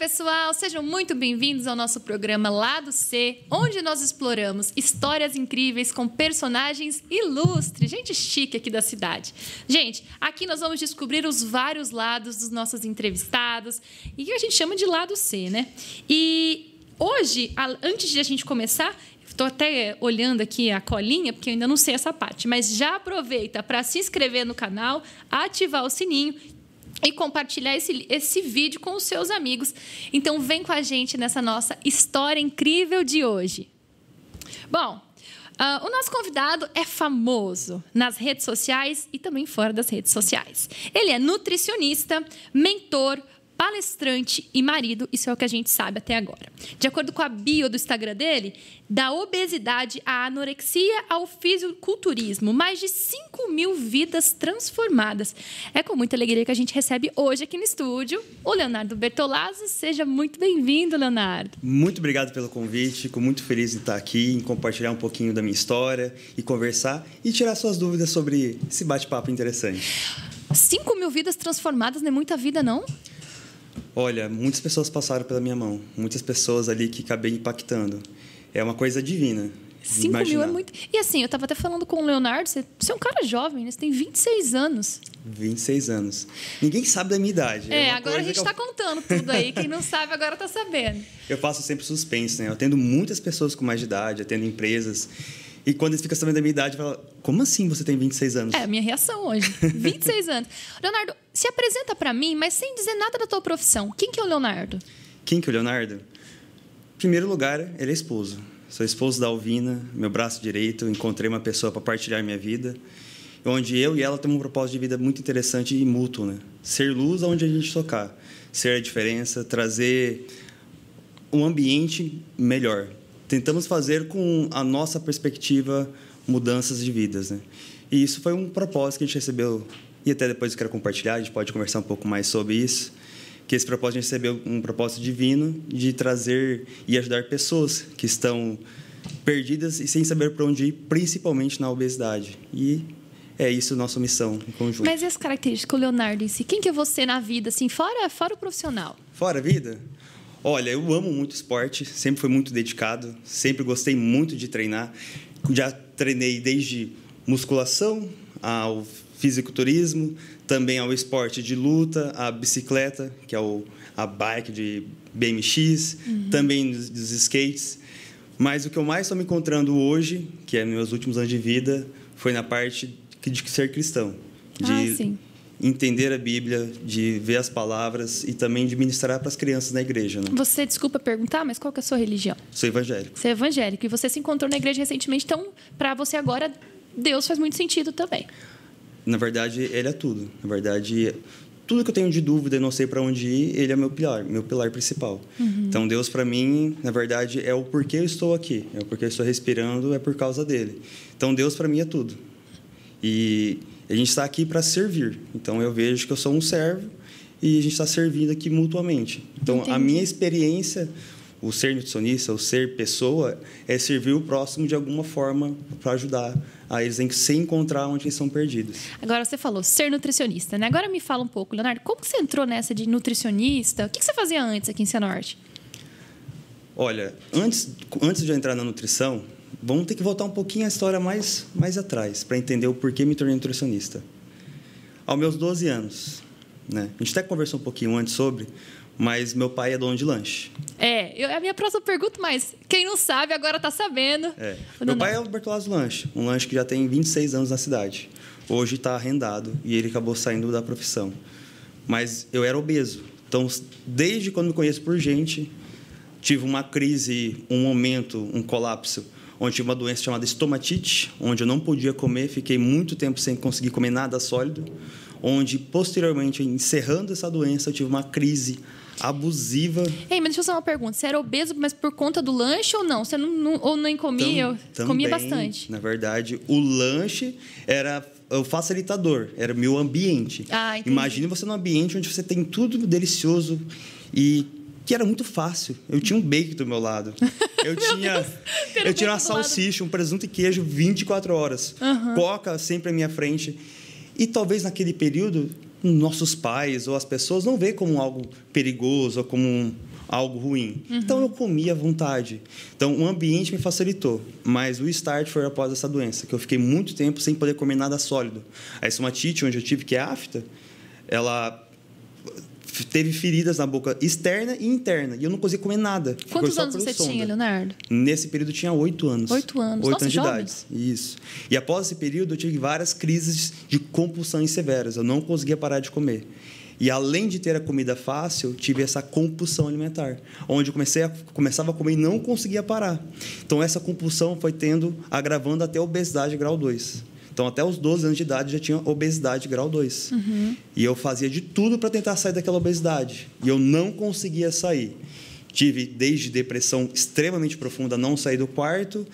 pessoal, sejam muito bem-vindos ao nosso programa Lado C, onde nós exploramos histórias incríveis com personagens ilustres, gente chique aqui da cidade. Gente, aqui nós vamos descobrir os vários lados dos nossos entrevistados e que a gente chama de Lado C, né? E hoje, antes de a gente começar, estou até olhando aqui a colinha, porque eu ainda não sei essa parte, mas já aproveita para se inscrever no canal, ativar o sininho e compartilhar esse vídeo com os seus amigos. Então, vem com a gente nessa nossa história incrível de hoje. Bom, o nosso convidado é famoso nas redes sociais e também fora das redes sociais. Ele é nutricionista, mentor, palestrante e marido, isso é o que a gente sabe até agora. De acordo com a bio do Instagram dele, da obesidade à anorexia ao fisiculturismo, mais de 5.000 vidas transformadas. É com muita alegria que a gente recebe hoje aqui no estúdio o Leonardo Bertolazzo. Seja muito bem-vindo, Leonardo. Muito obrigado pelo convite, fico muito feliz em estar aqui, em compartilhar um pouquinho da minha história e conversar e tirar suas dúvidas sobre esse bate-papo interessante. 5.000 vidas transformadas não é muita vida, não? Olha, muitas pessoas passaram pela minha mão. Muitas pessoas ali que acabei impactando. É uma coisa divina. 5.000 é muito... E assim, eu estava até falando com o Leonardo, você é um cara jovem, né? Você tem 26 anos. 26 anos. Ninguém sabe da minha idade. Agora a gente está contando tudo aí. Quem não sabe agora está sabendo. Eu faço sempre suspense, né? Eu atendo muitas pessoas com mais de idade, atendo empresas. E quando eles ficam sabendo da minha idade, falam, como assim você tem 26 anos? É a minha reação hoje. 26 anos. Leonardo, se apresenta para mim, mas sem dizer nada da tua profissão. Quem que é o Leonardo? Quem que é o Leonardo? Em primeiro lugar, ele é esposo. Sou esposo da Alvina, meu braço direito. Encontrei uma pessoa para partilhar minha vida, onde eu e ela temos um propósito de vida muito interessante e mútuo, né? Ser luz onde a gente tocar. Ser a diferença, trazer um ambiente melhor. Tentamos fazer com a nossa perspectiva mudanças de vidas, né? E isso foi um propósito que a gente recebeu, e até depois eu quero compartilhar, a gente pode conversar um pouco mais sobre isso, que esse propósito a gente recebeu um propósito divino de trazer e ajudar pessoas que estão perdidas e sem saber para onde ir, principalmente na obesidade. E é isso a nossa missão em conjunto. Mas e as características, o Leonardo em si? Quem que é você na vida, assim, fora o profissional? Fora a vida? Olha, eu amo muito esporte, sempre fui muito dedicado, sempre gostei muito de treinar. Já treinei desde musculação ao fisiculturismo, também ao esporte de luta, a bicicleta, que é a bike de BMX, também dos skates. Mas o que eu mais estou me encontrando hoje, que é meus últimos anos de vida, foi na parte de ser cristão. Sim. Entender a Bíblia, de ver as palavras e também de ministrar para as crianças na igreja. Né? Você, desculpa perguntar, mas qual que é a sua religião? Sou evangélico. Você é evangélico e você se encontrou na igreja recentemente, então, para você agora, Deus faz muito sentido também. Na verdade, Ele é tudo. Na verdade, tudo que eu tenho de dúvida e não sei para onde ir, Ele é meu pilar principal. Então, Deus, para mim, na verdade, é o porquê eu estou aqui. É o porquê eu estou respirando, é por causa dEle. Então, Deus, para mim, é tudo. E a gente está aqui para servir. Então, eu vejo que eu sou um servo e a gente está servindo aqui mutuamente. Então, a minha experiência, o ser nutricionista, o ser pessoa, é servir o próximo de alguma forma para ajudar a eles a se encontrar onde eles são perdidos. Agora, você falou ser nutricionista, né? Agora me fala um pouco, Leonardo, como que você entrou nessa de nutricionista? O que você fazia antes aqui em Cianorte? Olha, antes de eu entrar na nutrição, vamos ter que voltar um pouquinho a história mais atrás, para entender o porquê me tornei nutricionista. Aos meus 12 anos, né? A gente até conversou um pouquinho antes sobre, mas meu pai é dono de lanche. A minha próxima pergunta, mas quem não sabe agora está sabendo. Meu pai é o Bertolazzo Lanche, um lanche que já tem 26 anos na cidade. Hoje está arrendado e ele acabou saindo da profissão. Mas eu era obeso. Então, desde quando me conheço por gente, tive uma crise, um momento, um colapso, onde tive uma doença chamada estomatite, onde eu não podia comer, fiquei muito tempo sem conseguir comer nada sólido, onde, posteriormente, encerrando essa doença, eu tive uma crise abusiva. Ei, mas deixa eu fazer uma pergunta. Você era obeso, mas por conta do lanche ou não? Você ou nem comia? Eu comia bastante. Na verdade, o lanche era o facilitador, era o meu ambiente. Imagine você num ambiente onde você tem tudo delicioso e que era muito fácil. Eu tinha um bacon do meu lado. Eu tinha uma salsicha, um presunto e queijo 24 horas. Coca sempre à minha frente. E talvez naquele período, nossos pais ou as pessoas não veem como algo perigoso ou como algo ruim. Então, eu comia à vontade. Então, o ambiente me facilitou. Mas o start foi após essa doença, que eu fiquei muito tempo sem poder comer nada sólido. A estomatite, onde eu tive, que é afta, ela teve feridas na boca externa e interna. E eu não conseguia comer nada. Quantos anos você tinha, Leonardo? Nesse período, eu tinha 8 anos. 8 anos. 8 Nossa, anos de jovem. idade. Isso. E após esse período, eu tive várias crises de compulsões severas. Eu não conseguia parar de comer. E, além de ter a comida fácil, tive essa compulsão alimentar, onde eu começava a comer e não conseguia parar. Então, essa compulsão foi agravando até a obesidade grau 2. Então, até os 12 anos de idade, já tinha obesidade grau 2. E eu fazia de tudo para tentar sair daquela obesidade. E eu não conseguia sair. Tive desde depressão extremamente profunda, não sair do quarto,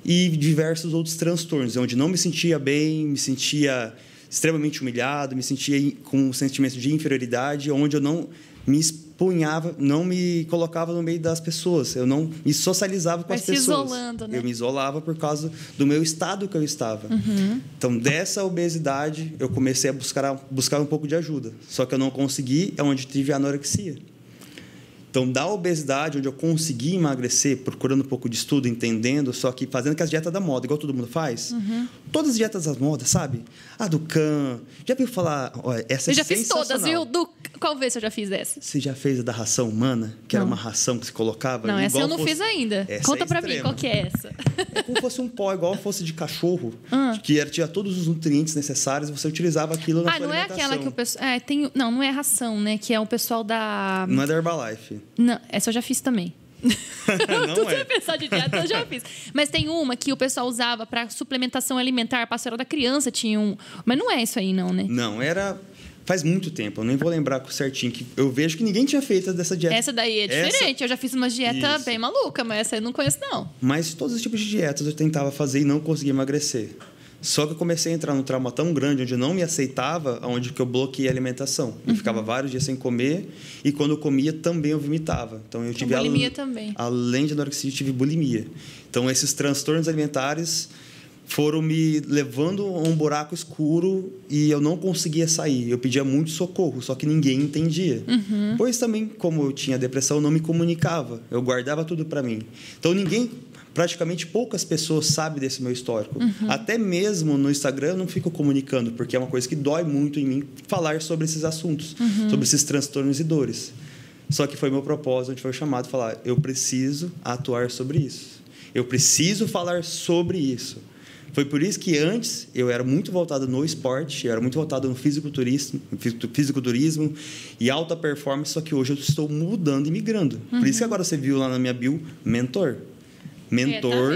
e diversos outros transtornos, onde não me sentia bem, me sentia extremamente humilhado, me sentia com um sentimento de inferioridade, onde eu não me expunhava, não me colocava no meio das pessoas, eu não me socializava com as pessoas. Isolando, né? Eu me isolava por causa do meu estado que eu estava. Então, dessa obesidade, eu comecei a buscar um pouco de ajuda. Só que eu não consegui, é onde tive a anorexia. Então, da obesidade, onde eu consegui emagrecer, procurando um pouco de estudo, entendendo, só que fazendo com as dietas da moda, igual todo mundo faz. Todas as dietas da moda, sabe? A do Can. Já viu falar? Olha, essa Eu já fiz todas, viu? Qual vez eu já fiz essa? Você já fez a da ração humana? Que era uma ração que se colocava? Não, essa eu não fiz ainda. Conta pra mim, qual que é essa? É como se fosse um pó, igual fosse de cachorro, que tinha todos os nutrientes necessários, você utilizava aquilo na sua alimentação. Não é aquela que o pessoal... não é ração, né? Que é o pessoal da... Não é da Herbalife. Não, essa eu já fiz também. Não é. Pensar de dieta, eu já fiz. Mas tem uma que o pessoal usava para suplementação alimentar, parceiro da criança tinha um... Mas não é isso aí, não, né? Não, era... Faz muito tempo, eu nem vou lembrar certinho, que eu vejo que ninguém tinha feito dessa dieta. Essa daí é diferente, eu já fiz uma dieta bem maluca, mas essa eu não conheço, não. Mas todos os tipos de dietas eu tentava fazer e não conseguia emagrecer. Só que eu comecei a entrar num trauma tão grande, onde eu não me aceitava, onde que eu bloqueei a alimentação. Eu ficava vários dias sem comer, e quando eu comia, também eu vomitava. Então, eu tive bulimia também. Além de anorexia, eu tive bulimia. Então, esses transtornos alimentares foram me levando a um buraco escuro e eu não conseguia sair. Eu pedia muito socorro, só que ninguém entendia. Pois também, como eu tinha depressão, eu não me comunicava. Eu guardava tudo para mim. Então, praticamente poucas pessoas sabem desse meu histórico. Até mesmo no Instagram eu não fico comunicando, porque é uma coisa que dói muito em mim falar sobre esses assuntos, sobre esses transtornos e dores. Só que foi meu propósito, onde foi chamado a falar, eu preciso atuar sobre isso. Eu preciso falar sobre isso. Foi por isso que antes eu era muito voltado no esporte, eu era muito voltado no fisiculturismo e alta performance, só que hoje eu estou mudando e migrando. Por isso que agora você viu lá na minha bio, mentor. Mentor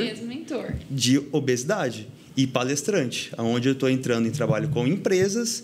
de obesidade e palestrante, onde eu estou entrando em trabalho com empresas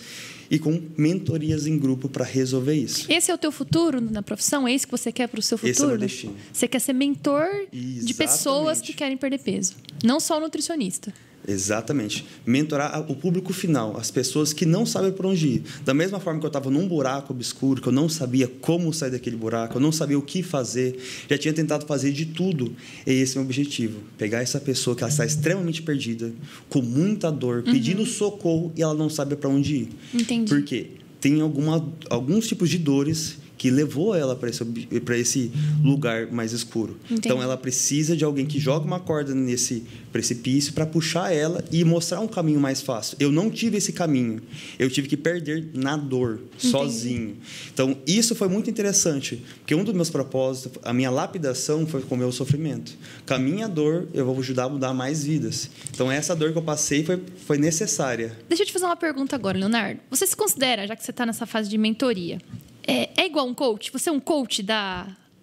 e com mentorias em grupo para resolver isso. Esse é o teu futuro na profissão? É isso que você quer para o seu futuro? Esse é o meu destino. Você quer ser mentor Exatamente. de pessoas que querem perder peso, não só nutricionista. Exatamente. Mentorar o público final, as pessoas que não sabem por onde ir. Da mesma forma que eu estava num buraco obscuro, que eu não sabia como sair daquele buraco, eu não sabia o que fazer, já tinha tentado fazer de tudo. E esse é o meu objetivo. Pegar essa pessoa que ela está extremamente perdida, com muita dor, pedindo socorro e ela não sabe para onde ir. Entendi. Por quê? Tem alguns tipos de dores que levou ela para esse lugar mais escuro. Entendi. Então, ela precisa de alguém que joga uma corda nesse precipício para puxar ela e mostrar um caminho mais fácil. Eu não tive esse caminho. Eu tive que perder na dor, sozinho. Então, isso foi muito interessante, porque um dos meus propósitos, a minha lapidação foi com o meu sofrimento. Com a minha dor, eu vou ajudar a mudar mais vidas. Então, essa dor que eu passei foi necessária. Deixa eu te fazer uma pergunta agora, Leonardo. Você se considera, já que você está nessa fase de mentoria, é igual um coach? Você é um coach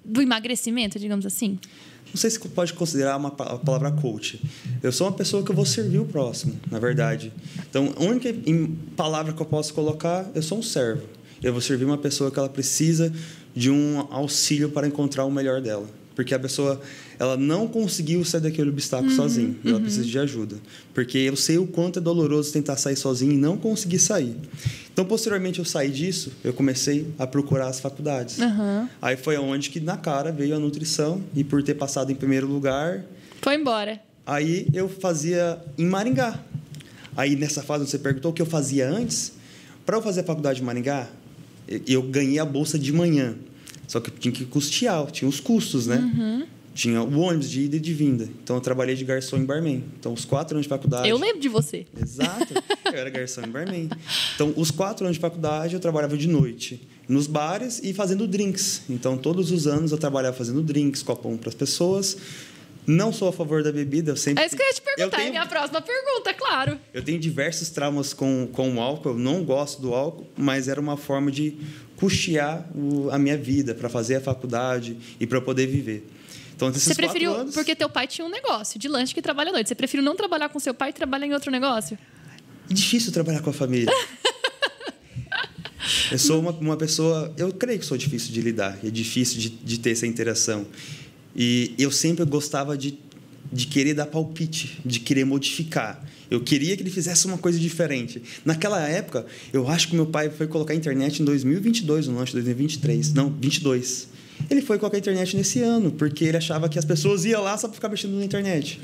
do emagrecimento, digamos assim? Não sei se pode considerar a palavra coach. Eu sou uma pessoa que eu vou servir o próximo, na verdade. Então, a única palavra que eu posso colocar, eu sou um servo. Eu vou servir uma pessoa que ela precisa de um auxílio para encontrar o melhor dela. Porque a pessoa, ela não conseguiu sair daquele obstáculo sozinha. Ela precisa de ajuda. Porque eu sei o quanto é doloroso tentar sair sozinho e não conseguir sair. Então, posteriormente, eu saí disso, eu comecei a procurar as faculdades. Aí foi onde que, na cara, veio a nutrição. E por ter passado em primeiro lugar... Foi embora. Aí, eu fazia em Maringá. Aí, nessa fase, você perguntou o que eu fazia antes. Para eu fazer a faculdade de Maringá, eu ganhei a bolsa de manhã. Só que eu tinha que custear, tinha os custos, né? Tinha o ônibus de ida e de vinda. Então, eu trabalhei de garçom em barman. Então, os 4 anos de faculdade... Eu lembro de você. Exato. Eu era garçom em barman. Então, os 4 anos de faculdade, eu trabalhava de noite nos bares e fazendo drinks. Então, todos os anos, eu trabalhava fazendo drinks, copão para as pessoas. Não sou a favor da bebida. Eu sempre... É isso que eu ia te perguntar. É a minha próxima pergunta, claro. Eu tenho diversos traumas com o álcool. Eu não gosto do álcool, mas era uma forma de custear a minha vida, para fazer a faculdade e para eu poder viver. Então, você preferiu, porque teu pai tinha um negócio de lanche que trabalha à noite. Você preferiu não trabalhar com seu pai e trabalhar em outro negócio? É difícil trabalhar com a família. Eu sou uma pessoa... Eu creio que sou difícil de lidar. É difícil de ter essa interação. E eu sempre gostava de querer dar palpite, de querer modificar. Eu queria que ele fizesse uma coisa diferente. Naquela época, eu acho que meu pai foi colocar a internet em 2022, no lanche de 2023. Não, 22. Ele foi colocar a internet nesse ano, porque ele achava que as pessoas iam lá só para ficar mexendo na internet.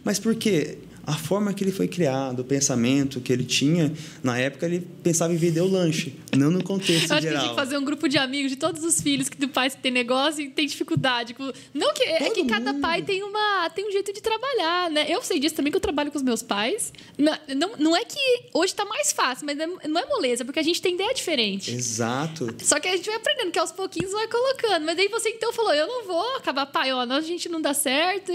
Mas por quê? A forma que ele foi criado, o pensamento que ele tinha, na época ele pensava em vender o lanche, não no contexto geral. Acho que a gente tem que fazer um grupo de amigos de todos os filhos do pai que tem negócio e tem dificuldade. Não que é que cada pai tem um jeito de trabalhar, né? Eu sei disso também, que eu trabalho com os meus pais. Não é que hoje está mais fácil, mas não é moleza, porque a gente tem ideia diferente. Exato. Só que a gente vai aprendendo, que aos pouquinhos vai colocando. Mas aí você então falou, eu não vou acabar, pai, ó, a gente não dá certo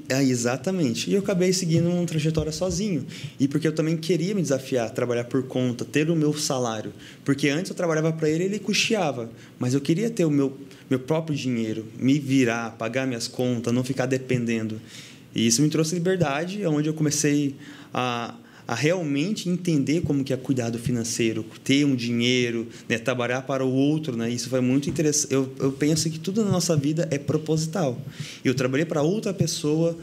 exatamente. E eu acabei seguindo uma trajetória sozinho. E porque eu também queria me desafiar, trabalhar por conta, ter o meu salário. Porque antes eu trabalhava para ele, ele custeava. Mas eu queria ter o meu próprio dinheiro, me virar, pagar minhas contas, não ficar dependendo. E isso me trouxe liberdade, onde eu comecei a realmente entender como que é cuidar do financeiro, ter um dinheiro, né, trabalhar para o outro, né? Isso foi muito interessante. Eu penso que tudo na nossa vida é proposital. Eu trabalhei para outra pessoa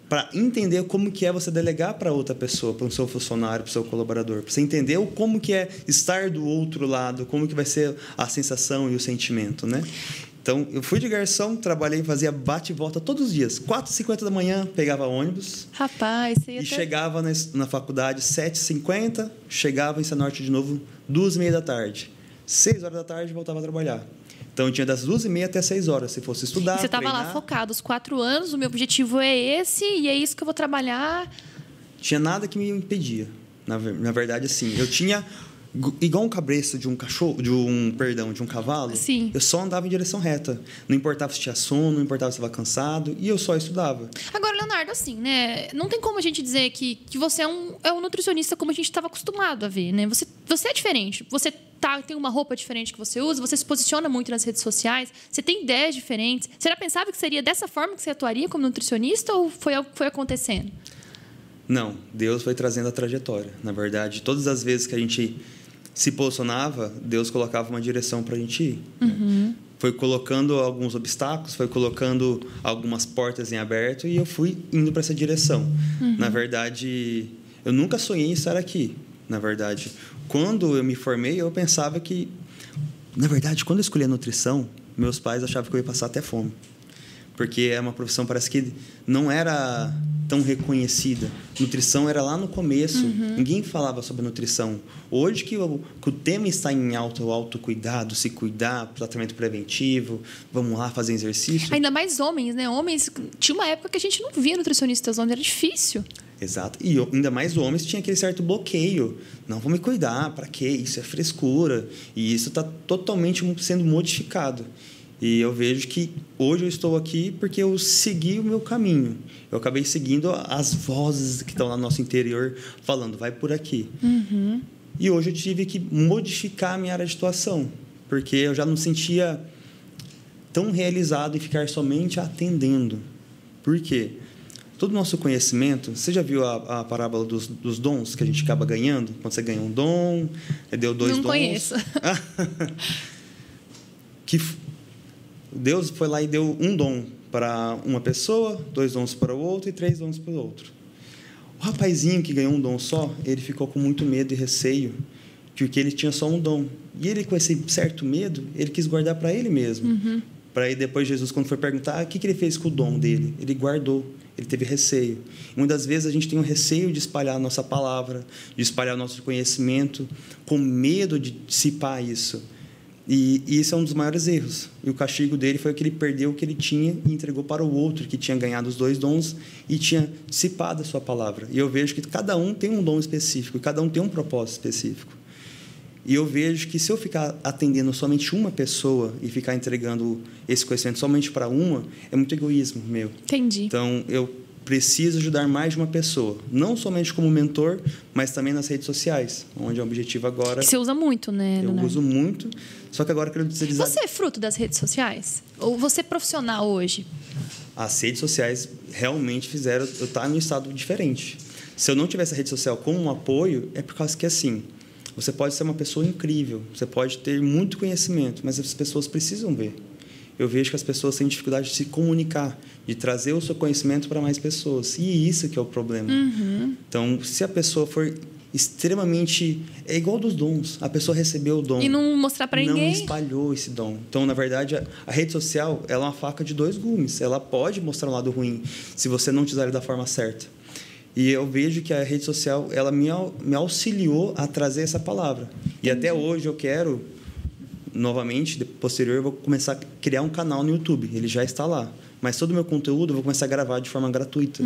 para entender como que é você delegar para outra pessoa, para o seu funcionário, para o seu colaborador, para você entender como que é estar do outro lado, como que vai ser a sensação e o sentimento, né? Então, eu fui de garçom, trabalhei, fazia bate e volta todos os dias. 4h50 da manhã, pegava ônibus. Rapaz, você ia chegava na faculdade 7h50, chegava em Cianorte de novo 2h30 da tarde. 6 horas da tarde, voltava a trabalhar. Então, eu tinha das 2h30 até 6 horas, se fosse estudar, você estava lá focado, os 4 anos, o meu objetivo é esse, e é isso que eu vou trabalhar. Tinha nada que me impedia. Na verdade, assim, eu tinha... Igual um cabresto de um cachorro, de um cavalo. Sim. Eu só andava em direção reta. Não importava se tinha sono, não importava se estava cansado, e eu só estudava. Agora, Leonardo, assim, né? Não tem como a gente dizer que você é um nutricionista como a gente estava acostumado a ver, né? Você é diferente. Você tem uma roupa diferente que você usa, você se posiciona muito nas redes sociais, você tem ideias diferentes. Você já pensava que seria dessa forma que você atuaria como nutricionista ou foi algo que foi acontecendo? Não, Deus foi trazendo a trajetória. Na verdade, todas as vezes que a gente se posicionava, Deus colocava uma direção para a gente ir. Né? Foi colocando alguns obstáculos, foi colocando algumas portas em aberto e eu fui indo para essa direção. Na verdade, eu nunca sonhei em estar aqui. Na verdade, quando eu me formei, eu pensava que... Na verdade, quando eu escolhi a nutrição, meus pais achavam que eu ia passar até fome. Porque é uma profissão, parece que não era tão reconhecida. Nutrição era lá no começo. Ninguém falava sobre nutrição. Hoje que o tema está em alta, o autocuidado, se cuidar, tratamento preventivo, vamos lá fazer exercício. Ainda mais homens, né? Homens, tinha uma época que a gente não via nutricionistas homens, era difícil. Exato. E ainda mais homens tinha aquele certo bloqueio. Não, vou me cuidar, para quê? Isso é frescura. E isso está totalmente sendo modificado. E eu vejo que hoje eu estou aqui porque eu segui o meu caminho. Eu acabei seguindo as vozes que estão lá no nosso interior falando, vai por aqui. E hoje eu tive que modificar a minha área de atuação, porque eu já não sentia tão realizado em ficar somente atendendo. Por quê? Todo o nosso conhecimento... Você já viu a parábola dos dons que a gente acaba ganhando? Quando você ganha um dom, deu 2 dons... Não conheço. Deus foi lá e deu um dom para uma pessoa, 2 dons para o outro e 3 dons para o outro. O rapazinho que ganhou um dom só, ele ficou com muito medo e receio, porque ele tinha só um dom. E ele, com esse certo medo, ele quis guardar para ele mesmo. Para aí depois Jesus, quando foi perguntar o que ele fez com o dom dele, ele guardou, ele teve receio. E muitas vezes a gente tem um receio de espalhar a nossa palavra, de espalhar o nosso conhecimento, com medo de dissipar isso. E isso é um dos maiores erros. E o castigo dele foi que ele perdeu o que ele tinha e entregou para o outro, que tinha ganhado os 2 dons e tinha dissipado a sua palavra. E eu vejo que cada um tem um dom específico, cada um tem um propósito específico. E eu vejo que se eu ficar atendendo somente uma pessoa e ficar entregando esse conhecimento somente para uma, é muito egoísmo meu. Entendi. Então, eu preciso ajudar mais de uma pessoa, não somente como mentor, mas também nas redes sociais, onde é o objetivo agora. Você usa muito, né, Eu Leonardo? uso muito, só que agora eu quero utilizar. Você é fruto das redes sociais? Ou você é profissional hoje? As redes sociais realmente fizeram eu estar em um estado diferente. Se eu não tivesse a rede social como um apoio, é por causa que, assim, você pode ser uma pessoa incrível, você pode ter muito conhecimento, mas as pessoas precisam ver. Eu vejo que as pessoas têm dificuldade de se comunicar, de trazer o seu conhecimento para mais pessoas. E isso que é o problema. Então, se a pessoa for extremamente... É igual dos dons. A pessoa recebeu o dom. E não mostrar para ninguém? Não espalhou esse dom. Então, na verdade, a rede social ela é uma faca de 2 gumes. Ela pode mostrar um lado ruim, se você não utilizar ele da forma certa. E eu vejo que a rede social ela me auxiliou a trazer essa palavra. E até hoje eu quero... Novamente, posterior, eu vou começar a criar um canal no YouTube. Ele já está lá. Mas todo o meu conteúdo eu vou começar a gravar de forma gratuita.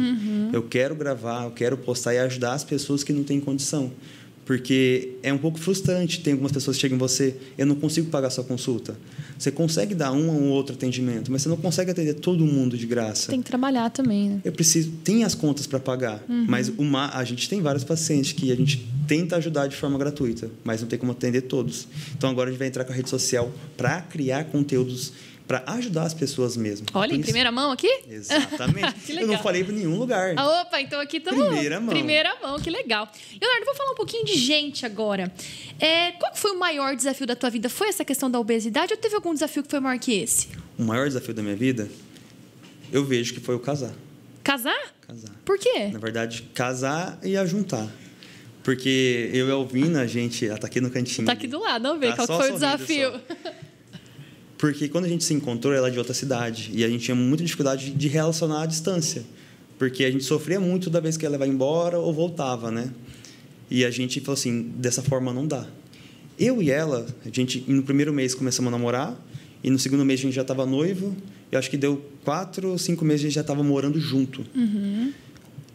Eu quero gravar, eu quero postar e ajudar as pessoas que não têm condição. Porque é um pouco frustrante. Tem algumas pessoas que chegam em você, eu não consigo pagar sua consulta. Você consegue dar um ou outro atendimento, mas você não consegue atender todo mundo de graça. Tem que trabalhar também, né? Eu preciso... Tem as contas para pagar, mas a gente tem vários pacientes que a gente tenta ajudar de forma gratuita, mas não tem como atender todos. Então, agora a gente vai entrar com a rede social para criar conteúdos para ajudar as pessoas mesmo. Olha, em primeira mão aqui? Exatamente. Que legal. Eu não falei para nenhum lugar. Opa, então aqui estamos... Primeira mão. Primeira mão, que legal. Leonardo, vou falar um pouquinho de gente agora. Qual que foi o maior desafio da tua vida? Foi essa questão da obesidade ou teve algum desafio que foi maior que esse? O maior desafio da minha vida, eu vejo que foi o casar. Casar? Casar. Por quê? Na verdade, casar e ajuntar. Porque eu e a Alvina, a gente... Ela está aqui no cantinho. Tá aqui do lado, vamos ver Tá qual que só foi o sorrindo desafio. só. Porque quando a gente se encontrou, ela é de outra cidade. E a gente tinha muita dificuldade de relacionar à distância. Porque a gente sofria muito toda vez que ela ia embora ou voltava, né? E a gente falou assim, dessa forma não dá. Eu e ela, no primeiro mês começamos a namorar. E no segundo mês a gente já estava noivo. E acho que deu 4 ou 5 meses a gente já estava morando junto.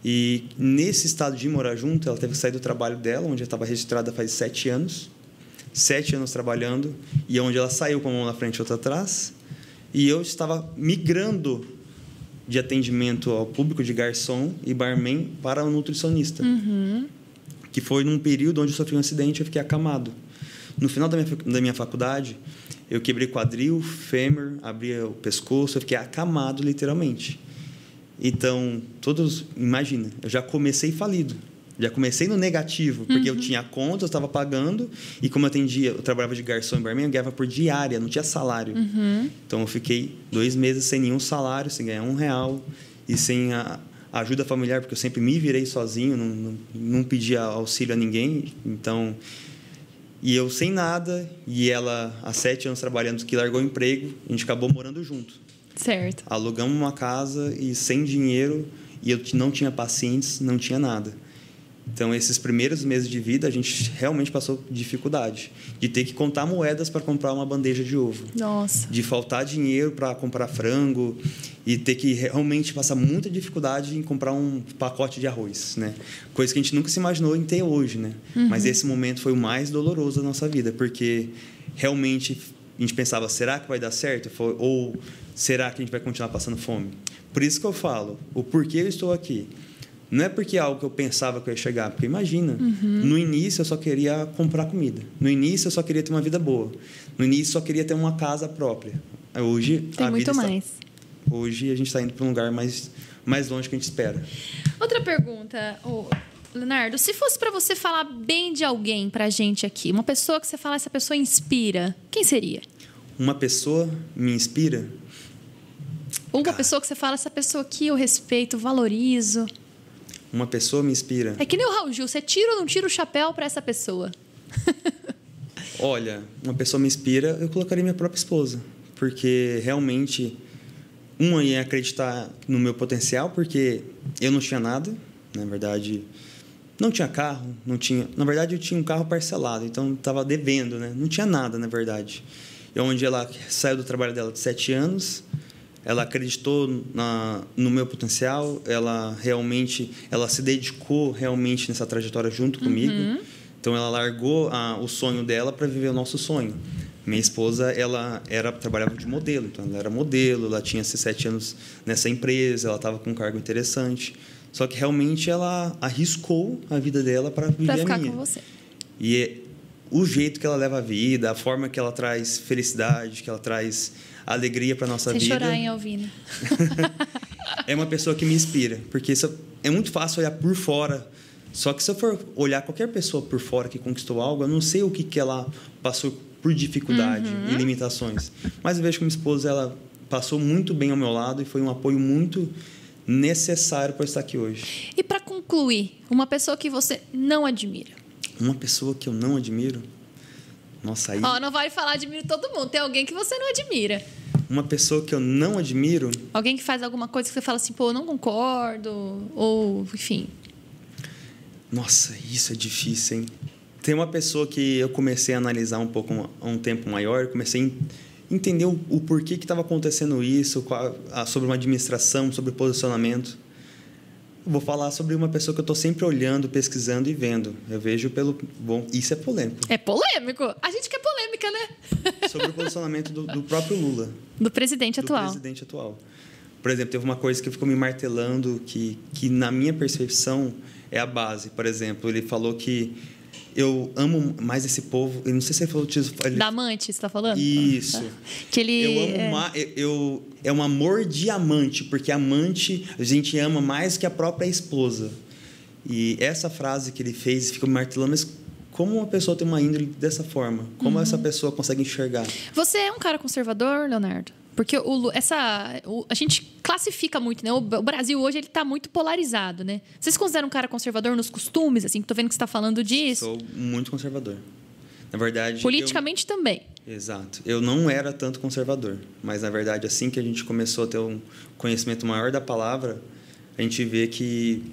E nesse estado de morar junto, ela teve que sair do trabalho dela, onde ela estava registrada faz 7 anos. 7 anos trabalhando, e onde ela saiu com uma mão na frente e outra atrás. E eu estava migrando de atendimento ao público de garçom e barman para um nutricionista. Que foi num período onde eu sofri um acidente e eu fiquei acamado. No final da minha faculdade, eu quebrei quadril, fêmur, abri o pescoço, eu fiquei acamado literalmente. Então, imagina, eu já comecei falido. Já comecei no negativo, porque eu tinha conta, eu estava pagando, e como eu trabalhava de garçom e barman, eu ganhava por diária, não tinha salário. Então, eu fiquei 2 meses sem nenhum salário, sem ganhar R$1, e sem a ajuda familiar, porque eu sempre me virei sozinho, não pedia auxílio a ninguém. Então, e eu sem nada, e ela, há 7 anos trabalhando, que largou o emprego, a gente acabou morando junto. Certo. Alugamos uma casa, e sem dinheiro, e eu não tinha pacientes, não tinha nada. Então, esses primeiros meses de vida, a gente realmente passou dificuldade. De ter que contar moedas para comprar uma bandeja de ovo. Nossa. De faltar dinheiro para comprar frango. E ter que realmente passar muita dificuldade em comprar um pacote de arroz, né? Coisa que a gente nunca se imaginou em ter hoje, né? Mas esse momento foi o mais doloroso da nossa vida. Porque realmente a gente pensava, será que vai dar certo? Ou será que a gente vai continuar passando fome? Por isso que eu falo, o porquê eu estou aqui. Não é porque é algo que eu pensava que eu ia chegar. Porque imagina, no início eu só queria comprar comida. No início eu só queria ter uma vida boa. No início eu só queria ter uma casa própria. Hoje tem muito mais. Hoje a gente está indo para um lugar mais longe que a gente espera. Outra pergunta, Leonardo. Se fosse para você falar bem de alguém para a gente aqui, uma pessoa que você fala, essa pessoa inspira, quem seria? Uma pessoa me inspira? Ou uma pessoa que você fala, essa pessoa aqui eu respeito, valorizo. Uma pessoa me inspira. É que nem o Raul Gil, você tira ou não tira o chapéu para essa pessoa? Olha, uma pessoa me inspira, eu colocaria minha própria esposa. Porque realmente, ia acreditar no meu potencial, porque eu não tinha nada. Na verdade, não tinha carro, não tinha... Na verdade, eu tinha um carro parcelado, então estava devendo, né? Não tinha nada, na verdade. onde ela saiu do trabalho dela de 7 anos, ela acreditou no meu potencial, ela se dedicou realmente nessa trajetória junto comigo. Então, ela largou o sonho dela para viver o nosso sonho. Minha esposa, ela trabalhava de modelo, então ela era modelo, ela tinha 7 anos nessa empresa, ela estava com um cargo interessante. Só que realmente ela arriscou a vida dela para viver a minha. Para ficar com você. E o jeito que ela leva a vida, a forma que ela traz felicidade, que ela traz alegria para nossa vida. Sem chorar, hein, Alvina? É uma pessoa que me inspira, porque é muito fácil olhar por fora. Só que se eu for olhar qualquer pessoa por fora que conquistou algo, eu não sei o que ela passou por dificuldade e limitações. Mas eu vejo que minha esposa, ela passou muito bem ao meu lado e foi um apoio muito necessário para eu estar aqui hoje. E para concluir, uma pessoa que você não admira? Uma pessoa que eu não admiro? Nossa, aí... Não vale falar admiro todo mundo. Tem alguém que você não admira. Uma pessoa que eu não admiro... Alguém que faz alguma coisa que você fala assim, pô, eu não concordo, ou enfim... Nossa, isso é difícil, hein? Tem uma pessoa que eu comecei a analisar um pouco há um tempo maior, comecei a entender o porquê que estava acontecendo isso, sobre uma administração, sobre posicionamento. Eu vou falar sobre uma pessoa que eu estou sempre olhando, pesquisando e vendo. Eu vejo pelo... Bom, isso é polêmico. É polêmico? A gente quer polêmica, né? Sobre o posicionamento do próprio Lula. Do presidente atual. Do presidente atual. Por exemplo, teve uma coisa que ficou me martelando, que na minha percepção é a base. Por exemplo, ele falou que eu amo mais esse povo. Eu não sei se ele falou disso. Da amante, você está falando? Isso. Que ele... É um amor de amante, porque amante a gente ama mais que a própria esposa. E essa frase que ele fez ficou me martelando, mas como uma pessoa tem uma índole dessa forma? Como essa pessoa consegue enxergar? Você é um cara conservador, Leonardo? Porque a gente classifica muito, né? O Brasil hoje ele está muito polarizado, né? Você se considera um cara conservador nos costumes, assim? Tô vendo que você está falando disso. Sou muito conservador. Na verdade... Politicamente também. Exato. Eu não era tanto conservador, mas, na verdade, assim que a gente começou a ter um conhecimento maior da palavra, a gente vê que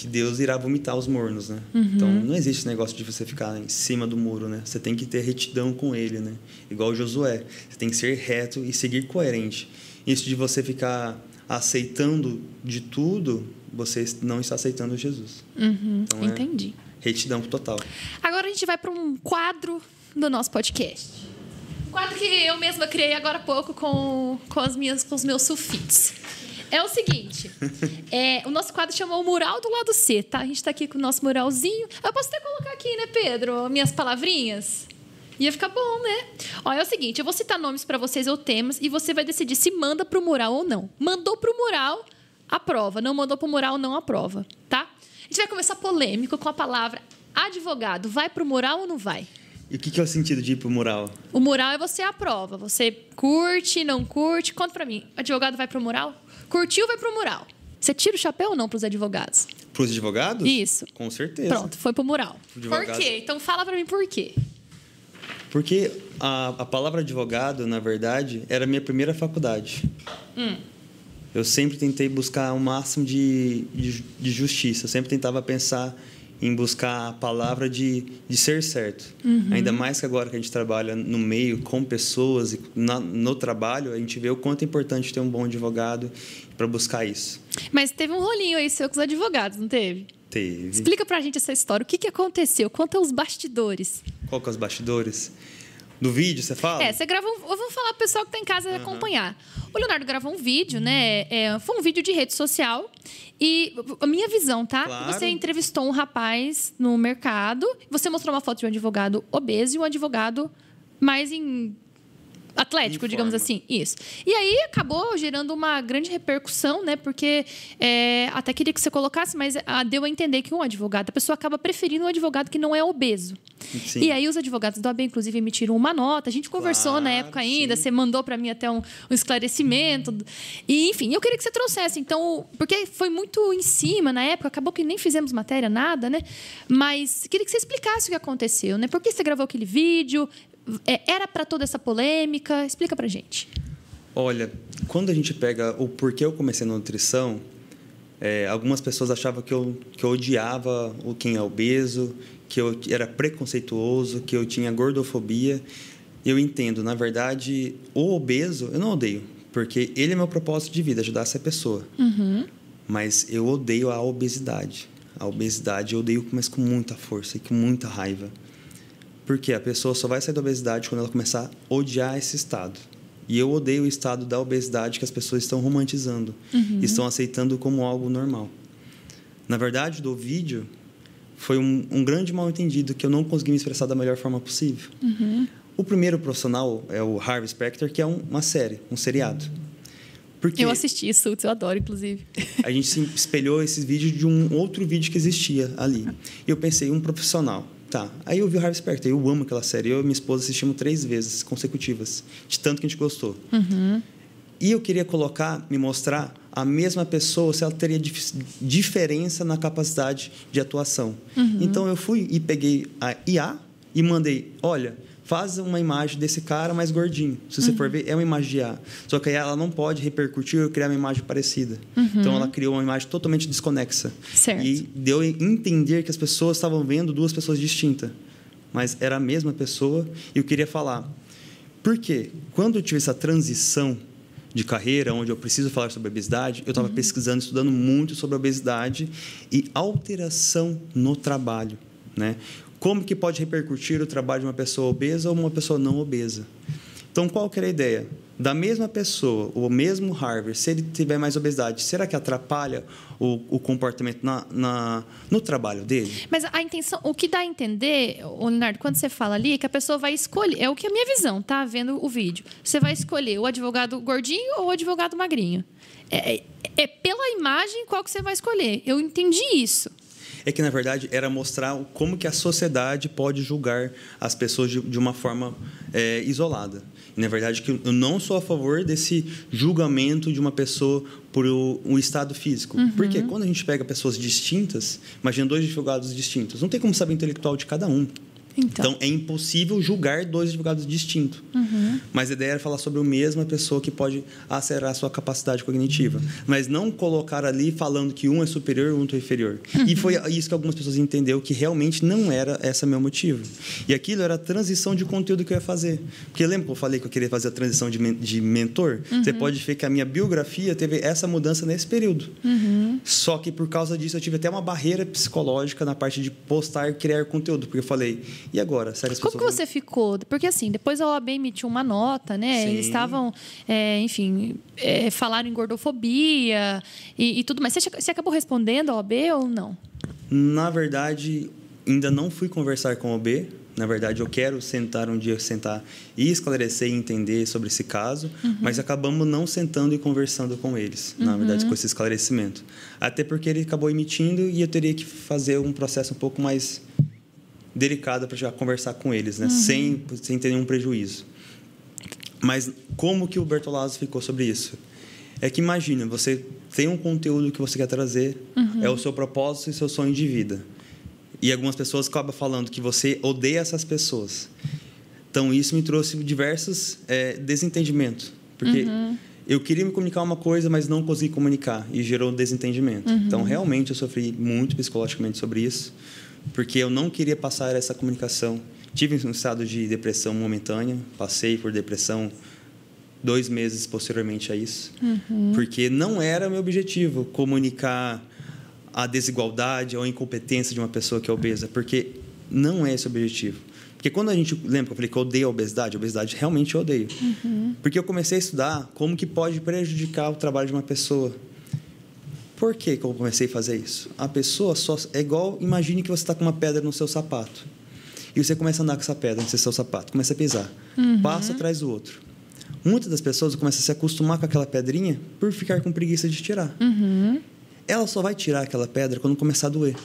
Deus irá vomitar os mornos, né? Então, não existe esse negócio de você ficar em cima do muro, né? Você tem que ter retidão com ele, né? Igual o Josué. Você tem que ser reto e seguir coerente. Isso de você ficar aceitando de tudo, você não está aceitando Jesus. Então, entendi. Retidão total. Agora a gente vai para um quadro do nosso podcast. Um quadro que eu mesma criei agora há pouco com os meus sulfites. É o seguinte, o nosso quadro chama o Mural do Lado C, tá? A gente está aqui com o nosso muralzinho. Eu posso até colocar aqui, né, Pedro, minhas palavrinhas? Ia ficar bom, né? É o seguinte, eu vou citar nomes para vocês ou temas e você vai decidir se manda pro mural ou não. Mandou pro mural, aprova. Não mandou pro mural, não aprova, tá? A gente vai começar polêmico com a palavra advogado. Vai pro mural ou não vai? E o que é o sentido de ir pro mural? O mural é você aprova. Você curte, não curte? Conta para mim. Advogado vai pro mural? Curtiu, vai pro mural. Você tira o chapéu ou não pros advogados? Pros advogados? Isso. Com certeza. Pronto, foi pro mural. Por quê? Então fala para mim por quê. Porque a palavra advogado, na verdade, era a minha primeira faculdade. Eu sempre tentei buscar o máximo de justiça. Eu sempre tentava pensar em buscar a palavra de ser certo. Ainda mais que agora que a gente trabalha no meio, com pessoas, e no trabalho, a gente vê o quanto é importante ter um bom advogado para buscar isso. Mas teve um rolinho aí seu com os advogados, não teve? Teve. Explica pra gente essa história. O que aconteceu? Conta os bastidores. Qual que é os bastidores? Do vídeo, você fala? Você gravou... Eu vou falar pro pessoal que tá em casa acompanhar. O Leonardo gravou um vídeo, né? Foi um vídeo de rede social. E a minha visão, tá? Claro. Você entrevistou um rapaz no mercado. Você mostrou uma foto de um advogado obeso e um advogado mais atlético, digamos assim. Isso. E aí acabou gerando uma grande repercussão, né? Porque até queria que você colocasse, mas deu a entender que a pessoa acaba preferindo um advogado que não é obeso. Sim. E aí os advogados do AB, inclusive, emitiram uma nota. A gente conversou na época ainda, você mandou para mim até um esclarecimento. E, enfim, eu queria que você trouxesse, então, porque foi muito em cima na época, acabou que nem fizemos matéria, nada, né? Mas queria que você explicasse o que aconteceu, né? Por que você gravou aquele vídeo? Era para toda essa polêmica? Explica pra gente. Olha, quando a gente pega o porquê eu comecei na nutrição, algumas pessoas achavam que eu odiava quem é obeso, que eu era preconceituoso, que eu tinha gordofobia. Eu entendo, na verdade, o obeso eu não odeio, porque ele é meu propósito de vida, ajudar essa pessoa. Mas eu odeio a obesidade. A obesidade eu odeio, mas com muita força e com muita raiva. Porque a pessoa só vai sair da obesidade quando ela começar a odiar esse estado. E eu odeio o estado da obesidade que as pessoas estão romantizando. Estão aceitando como algo normal. Na verdade, do vídeo, foi um grande mal-entendido que eu não consegui me expressar da melhor forma possível. O primeiro profissional é o Harvey Specter, que é uma série, um seriado. Porque eu assisti isso, eu adoro, inclusive. A gente se espelhou esse vídeo de um outro vídeo que existia ali. E eu pensei, um profissional. Tá. Aí eu vi o Harvey Specter, eu amo aquela série. Eu e minha esposa assistimos 3 vezes consecutivas, de tanto que a gente gostou. E eu queria me mostrar a mesma pessoa, se ela teria diferença na capacidade de atuação. Então, eu fui e peguei a IA e mandei, olha, faz uma imagem desse cara mais gordinho. Se você for ver, é uma imagem de IA. Só que aí ela não pode repercutir ou criar uma imagem parecida. Então, ela criou uma imagem totalmente desconexa. Certo. E deu a entender que as pessoas estavam vendo 2 pessoas distintas. Mas era a mesma pessoa. E eu queria falar. Por quê? Quando eu tive essa transição de carreira, onde eu preciso falar sobre obesidade, eu estava pesquisando, estudando muito sobre obesidade e alteração no trabalho, né? Como que pode repercutir o trabalho de uma pessoa obesa ou uma pessoa não obesa? Então, qual que era a ideia? Da mesma pessoa, o mesmo Harvey, se ele tiver mais obesidade, será que atrapalha o comportamento no trabalho dele? Mas a intenção, o que dá a entender, Leonardo, quando você fala ali, é que a pessoa vai escolher, é o que é a minha visão, tá? Vendo o vídeo. Você vai escolher o advogado gordinho ou o advogado magrinho. É pela imagem qual que você vai escolher. Eu entendi isso. É que, na verdade, era mostrar como que a sociedade pode julgar as pessoas de uma forma isolada. E, na verdade, que eu não sou a favor desse julgamento de uma pessoa por um estado físico. Porque quando a gente pega pessoas distintas, imagina 2 advogados distintos, não tem como saber o intelectual de cada um. Então, é impossível julgar 2 advogados distintos. Mas a ideia era falar sobre a mesma pessoa que pode acelerar a sua capacidade cognitiva. Mas não colocar ali falando que um é superior e o outro é inferior. E foi isso que algumas pessoas entenderam, que realmente não era esse meu motivo. E aquilo era a transição de conteúdo que eu ia fazer. Porque lembra que eu falei que eu queria fazer a transição de mentor? Você pode ver que a minha biografia teve essa mudança nesse período. Só que por causa disso eu tive até uma barreira psicológica na parte de postar e criar conteúdo. Porque eu falei... E agora? Será que as Como que você ficou? Porque, assim, depois a OAB emitiu uma nota, né? Sim. Eles estavam, falaram em gordofobia e tudo mais. Você acabou respondendo a OAB ou não? Na verdade, ainda não fui conversar com a OAB. Na verdade, eu quero um dia e esclarecer e entender sobre esse caso, mas acabamos não sentando e conversando com eles, na verdade, com esse esclarecimento. Até porque ele acabou emitindo e eu teria que fazer um processo um pouco mais... delicada para já conversar com eles, né? Sem ter nenhum prejuízo. Mas como que o Bertolazzo ficou sobre isso? É que imagina, você tem um conteúdo que você quer trazer, é o seu propósito e seu sonho de vida. E algumas pessoas acabam falando que você odeia essas pessoas. Então, isso me trouxe diversos desentendimentos. Porque eu queria me comunicar uma coisa, mas não consegui comunicar. E gerou um desentendimento. Então, realmente, eu sofri muito psicologicamente sobre isso. Porque eu não queria passar essa comunicação. Tive um estado de depressão momentânea, passei por depressão 2 meses posteriormente a isso, porque não era meu objetivo comunicar a desigualdade ou a incompetência de uma pessoa que é obesa, porque não é esse o objetivo. Porque quando a gente... Lembra que eu falei que eu odeio a obesidade realmente eu odeio. Porque eu comecei a estudar como que pode prejudicar o trabalho de uma pessoa. Por que eu comecei a fazer isso? A pessoa só... É igual... Imagine que você está com uma pedra no seu sapato. E você começa a andar com essa pedra no seu sapato. Começa a pisar. Passa atrás do outro. Muitas das pessoas começam a se acostumar com aquela pedrinha por ficar com preguiça de tirar. Ela só vai tirar aquela pedra quando começar a doer.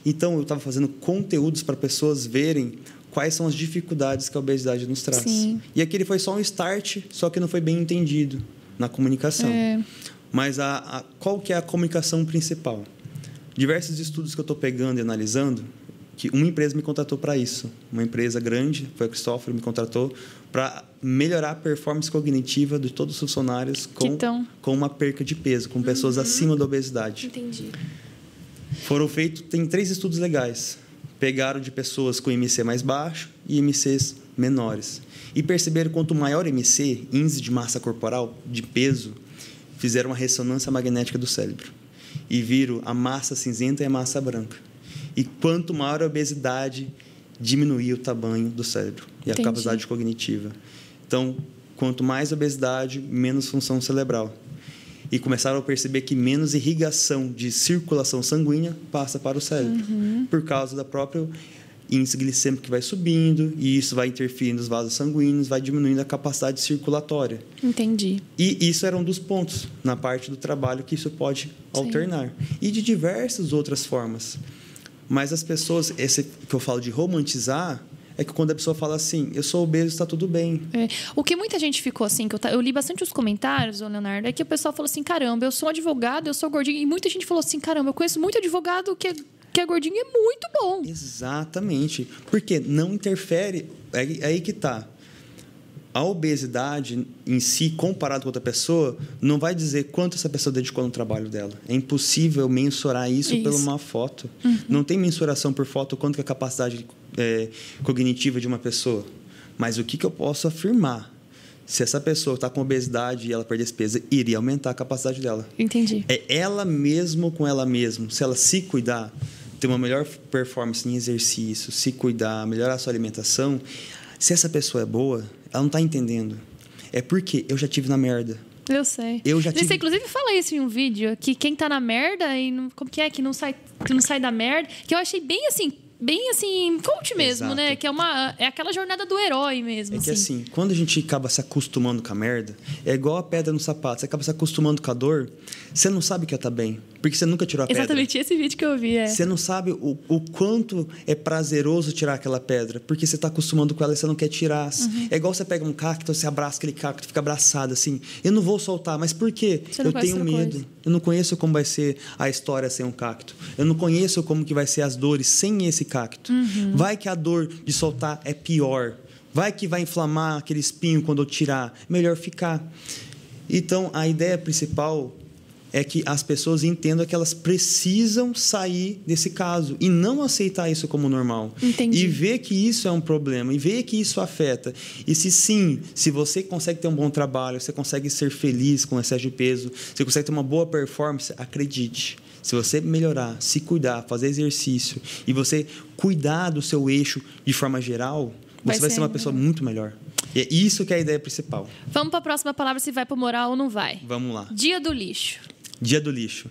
Então, eu estava fazendo conteúdos para pessoas verem quais são as dificuldades que a obesidade nos traz. Sim. E aquele foi só um start, só que não foi bem entendido na comunicação. Mas qual que é a comunicação principal? Diversos estudos que eu estou pegando e analisando, que uma empresa me contratou para isso. Uma empresa grande, foi a Cristóforo, me contratou para melhorar a performance cognitiva de todos os funcionários com uma perca de peso, com pessoas acima da obesidade. Entendi. Tem 3 estudos legais. pegaram de pessoas com IMC mais baixo e IMCs menores. E perceberam que quanto maior IMC, índice de massa corporal, de peso, fizeram uma ressonância magnética do cérebro. E viram a massa cinzenta e a massa branca. E quanto maior a obesidade, diminuía o tamanho do cérebro e a capacidade cognitiva. Então, quanto mais obesidade, menos função cerebral. E começaram a perceber que menos irrigação de circulação sanguínea passa para o cérebro, por causa da própria índice glicêmico que vai subindo, e isso vai interferir nos vasos sanguíneos, vai diminuindo a capacidade circulatória. Entendi. E isso era um dos pontos na parte do trabalho que isso pode alternar. E de diversas outras formas. Mas as pessoas, esse que eu falo de romantizar, é que quando a pessoa fala assim, eu sou obeso, está tudo bem. O que muita gente ficou assim, que eu li bastante os comentários, Leonardo, é que o pessoal falou assim, caramba, eu sou advogado, eu sou gordinho. E muita gente falou assim, caramba, eu conheço muito advogado que é gordinho e é muito bom. Exatamente. Porque não interfere, é aí que está. A obesidade em si, comparado com outra pessoa, não vai dizer quanto essa pessoa dedicou no trabalho dela. É impossível mensurar isso por uma foto. Não tem mensuração por foto quanto que é a capacidade cognitiva de uma pessoa. Mas o que eu posso afirmar? Se essa pessoa está com obesidade e ela perder esse peso, iria aumentar a capacidade dela. Entendi. É ela mesma com ela mesma. Se ela se cuidar, ter uma melhor performance em exercício, se cuidar, melhorar a sua alimentação, se essa pessoa é boa, ela não está entendendo. É porque eu já tive na merda. Eu sei. Você, inclusive, fala isso em um vídeo, que quem tá na merda e não, como que é? Que não sai da merda. Que eu achei bem assim, coach mesmo, Exato. né? Que é aquela jornada do herói mesmo. É que assim, quando a gente acaba se acostumando com a merda, é igual a pedra no sapato. Você acaba se acostumando com a dor, você não sabe que ela tá bem. Porque você nunca tirou a pedra. Exatamente esse vídeo que eu vi, Você não sabe o quanto é prazeroso tirar aquela pedra, porque você está acostumando com ela e você não quer tirar. É igual você pega um cacto, você abraça aquele cacto, fica abraçado assim. Eu não vou soltar, mas por quê? Eu tenho medo. Eu não conheço como vai ser a história sem um cacto. Eu não conheço como que vai ser as dores sem esse cacto. Vai que a dor de soltar é pior. Vai que vai inflamar aquele espinho quando eu tirar. Melhor ficar. Então, a ideia principal é que as pessoas entendam que elas precisam sair desse caso e não aceitar isso como normal. Entendi. E ver que isso é um problema, e ver que isso afeta. E se você consegue ter um bom trabalho, você consegue ser feliz com excesso de peso, você consegue ter uma boa performance, acredite. Se você melhorar, se cuidar, fazer exercício e você cuidar do seu eixo de forma geral, você vai ser uma pessoa muito melhor. E é isso que é a ideia principal. Vamos para a próxima palavra, se vai para moral ou não vai. Vamos lá. Dia do lixo. Dia do lixo.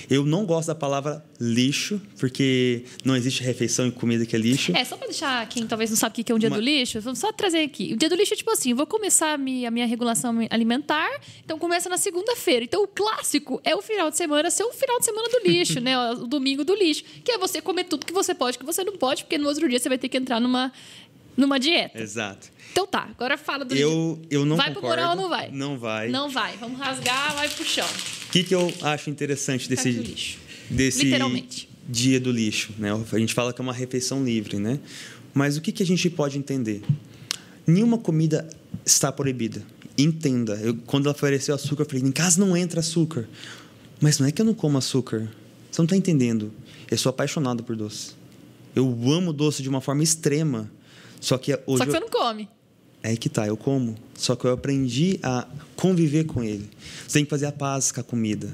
Eu não gosto da palavra lixo, porque não existe refeição em comida que é lixo. Só para deixar quem talvez não sabe o que é um dia do lixo, vamos só trazer aqui. O dia do lixo é tipo assim, eu vou começar a minha regulação alimentar, então começa na segunda-feira. Então o clássico é o final de semana ser o final de semana do lixo, né? O domingo do lixo, que é você comer tudo que você pode, que você não pode, porque no outro dia você vai ter que entrar numa dieta. Exato. Então tá, agora fala do Eu não vai concordo. Pro moral ou não vai? Não vai. Não vai. Vamos rasgar, vai pro chão. O que eu acho interessante desse Literalmente. dia do lixo, né? A gente fala que é uma refeição livre, né? Mas o que a gente pode entender? Nenhuma comida está proibida. Entenda. Quando ela ofereceu açúcar, eu falei, em casa não entra açúcar. Mas não é que eu não como açúcar. Você não está entendendo. Eu sou apaixonado por doce. Eu amo doce de uma forma extrema. Só que hoje você não come. É aí que tá, eu como. Só que eu aprendi a conviver com ele. Você tem que fazer a paz com a comida.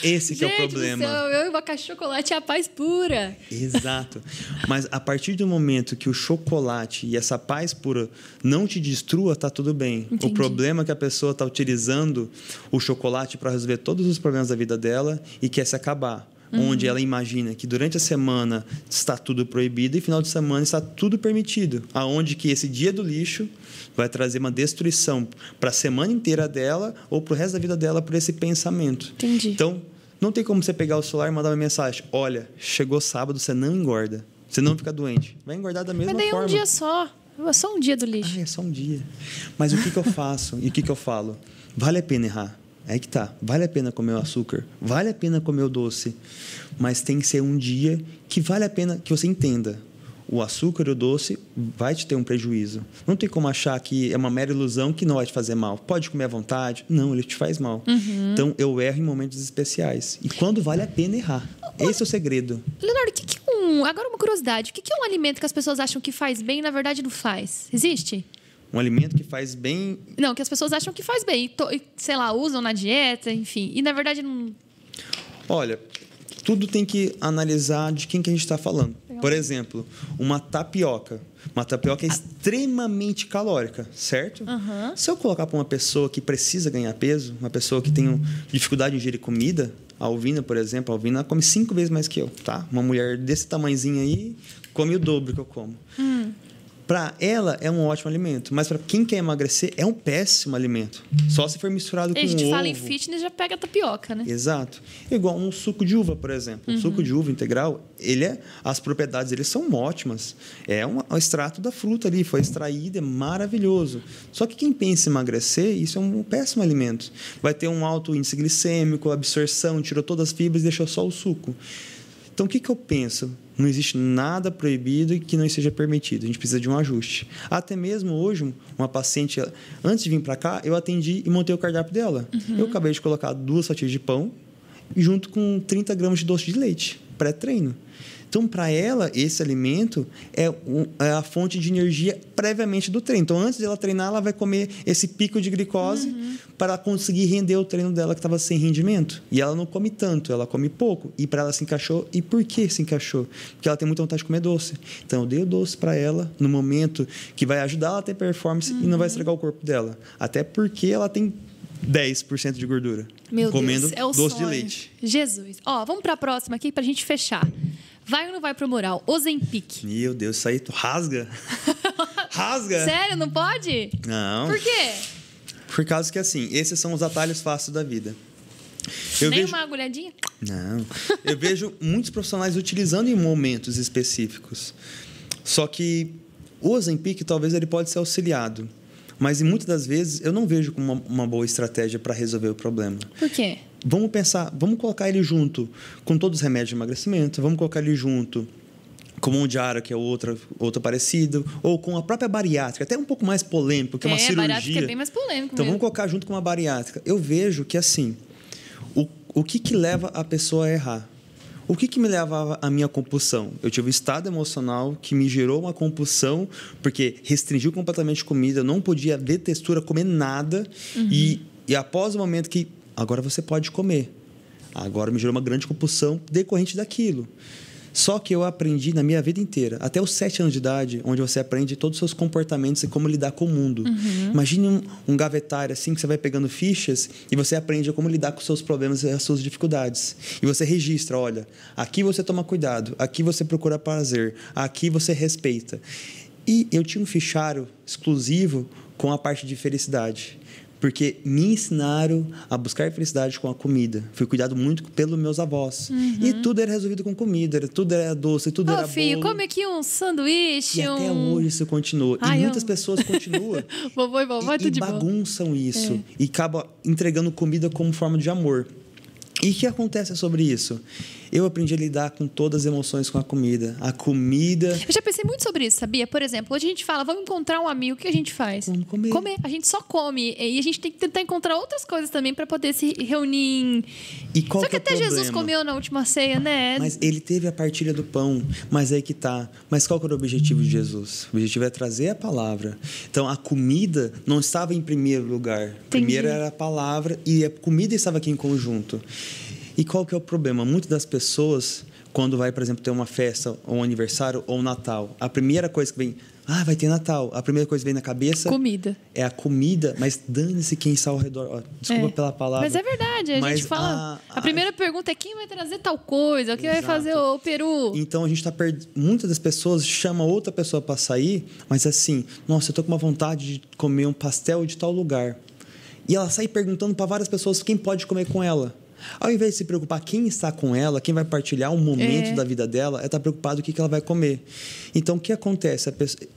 Esse que é o problema. Gente do céu, eu e o abacaxi de chocolate é a paz pura. Exato. Mas a partir do momento que o chocolate e essa paz pura não te destrua, tá tudo bem. Entendi. O problema é que a pessoa está utilizando o chocolate para resolver todos os problemas da vida dela e quer se acabar. Onde ela imagina que durante a semana está tudo proibido e final de semana está tudo permitido. Aonde que esse dia do lixo vai trazer uma destruição para a semana inteira dela ou para o resto da vida dela por esse pensamento. Entendi. Então, não tem como você pegar o celular e mandar uma mensagem. Olha, chegou sábado, você não engorda. Você não fica doente. Vai engordar da mesma forma. Mas daí é um dia só. É só um dia do lixo. É só um dia. Mas o que eu faço e o que eu falo? Vale a pena errar. É aí que tá. Vale a pena comer o açúcar, vale a pena comer o doce, mas tem que ser um dia que vale a pena que você entenda. O açúcar e o doce vai te ter um prejuízo. Não tem como achar que é uma mera ilusão que não vai te fazer mal. Pode comer à vontade. Não, ele te faz mal. Então, eu erro em momentos especiais. E quando vale a pena errar. Esse é o segredo. Leonardo, o que Agora, uma curiosidade. O que é um alimento que as pessoas acham que faz bem e, na verdade, não faz? Existe? Um alimento que faz bem... Não, que as pessoas acham que faz bem. E, sei lá, usam na dieta, enfim. E, na verdade, não... Olha, tudo tem que analisar de quem que a gente está falando. Por exemplo, uma tapioca. Uma tapioca é extremamente calórica, certo? Uhum. Se eu colocar para uma pessoa que precisa ganhar peso, uma pessoa que tem dificuldade em ingerir comida, a Alvina, por exemplo, a Alvina come 5 vezes mais que eu, tá? Uma mulher desse tamanhozinho aí come o dobro que eu como. Para ela é um ótimo alimento, mas para quem quer emagrecer é um péssimo alimento. Só se for misturado com ovo. A gente fala em fitness, já pega a tapioca, né? Exato. Igual um suco de uva, por exemplo. Um suco de uva integral, as propriedades dele são ótimas. É um extrato da fruta ali, foi extraído, é maravilhoso. Só que quem pensa em emagrecer, isso é um péssimo alimento. Vai ter um alto índice glicêmico, absorção, tirou todas as fibras e deixou só o suco. Então, o que eu penso? Não existe nada proibido que não seja permitido. A gente precisa de um ajuste. Até mesmo hoje, uma paciente, antes de vir para cá, eu atendi e montei o cardápio dela. Eu acabei de colocar 2 fatias de pão junto com 30 gramas de doce de leite, pré-treino. Então, para ela, esse alimento é a fonte de energia previamente do treino. Então, antes dela treinar, ela vai comer esse pico de glicose para conseguir render o treino dela que estava sem rendimento. E ela não come tanto, ela come pouco. E para ela se encaixou. E por que se encaixou? Porque ela tem muita vontade de comer doce. Então, eu dei o doce para ela no momento que vai ajudar ela a ter performance e não vai estragar o corpo dela. Até porque ela tem 10% de gordura. Meu comendo Deus, é o doce sonho. de leite. Jesus. Ó, vamos para a próxima aqui para a gente fechar. Vai ou não vai pro mural? Ozempic. Meu Deus, isso aí rasga. Rasga. Sério, não pode? Não. Por quê? Por causa que, assim, esses são os atalhos fáceis da vida. Nem uma agulhadinha? Não. Eu vejo muitos profissionais utilizando em momentos específicos. Só que o Ozempic, talvez, ele pode ser auxiliado. Mas, muitas das vezes, eu não vejo como uma boa estratégia para resolver o problema. Por quê? Vamos pensar, vamos colocar ele junto com todos os remédios de emagrecimento, vamos colocar ele junto com o diário, que é outro parecido, ou com a própria bariátrica, até um pouco mais polêmico, que é uma cirurgia. A bariátrica é bem mais polêmico Então, mesmo. vamos colocar junto com uma bariátrica. Eu vejo que, assim, o que leva a pessoa a errar? O que me levava à minha compulsão? Eu tive um estado emocional que me gerou uma compulsão, porque restringiu completamente comida, eu não podia ver textura, comer nada, e após o momento que agora você pode comer. Agora me gerou uma grande compulsão decorrente daquilo. Só que eu aprendi na minha vida inteira, até os 7 anos de idade, onde você aprende todos os seus comportamentos e como lidar com o mundo. Imagine um gavetário assim, que você vai pegando fichas e você aprende como lidar com os seus problemas e as suas dificuldades. E você registra, olha, aqui você toma cuidado, aqui você procura prazer, aqui você respeita. E eu tinha um fichário exclusivo com a parte de felicidade. Porque me ensinaram a buscar felicidade com a comida. Fui cuidado muito pelos meus avós. E tudo era resolvido com comida. Tudo era doce, tudo era filho, bolo. come aqui um sanduíche. E até hoje isso continua. Ai, e muitas pessoas continuam. Vovô e vovó, tudo de bom. Bagunçam isso. E acabam entregando comida como forma de amor. E o que acontece sobre isso? Eu aprendi a lidar com todas as emoções com a comida. A comida... Eu já pensei muito sobre isso, sabia? Por exemplo, hoje a gente fala, vamos encontrar um amigo, o que a gente faz? Vamos comer. Comer. A gente só come. E a gente tem que tentar encontrar outras coisas também para poder se reunir. E qual Só que é até o problema? Jesus comeu na última ceia, né? Mas ele teve a partilha do pão, mas aí que tá. Mas qual que era o objetivo de Jesus? O objetivo é trazer a palavra. Então, a comida não estava em primeiro lugar. Primeiro era a palavra e a comida estava aqui em conjunto. E qual que é o problema? Muitas das pessoas, quando vai, por exemplo, ter uma festa, ou um aniversário, ou um Natal, a primeira coisa que vem... vai ter Natal. A primeira coisa que vem na cabeça... Comida. É a comida, mas dane-se quem está ao redor. Desculpa pela palavra. Mas é verdade, a gente fala... A primeira pergunta é quem vai trazer tal coisa, quem vai fazer o peru. Então, a gente está perdendo... Muitas das pessoas chamam outra pessoa para sair, mas assim, nossa, eu estou com uma vontade de comer um pastel de tal lugar. E ela sai perguntando para várias pessoas quem pode comer com ela. Ao invés de se preocupar quem está com ela, quem vai partilhar um momento da vida dela, é estar preocupado com o que ela vai comer. Então, o que acontece?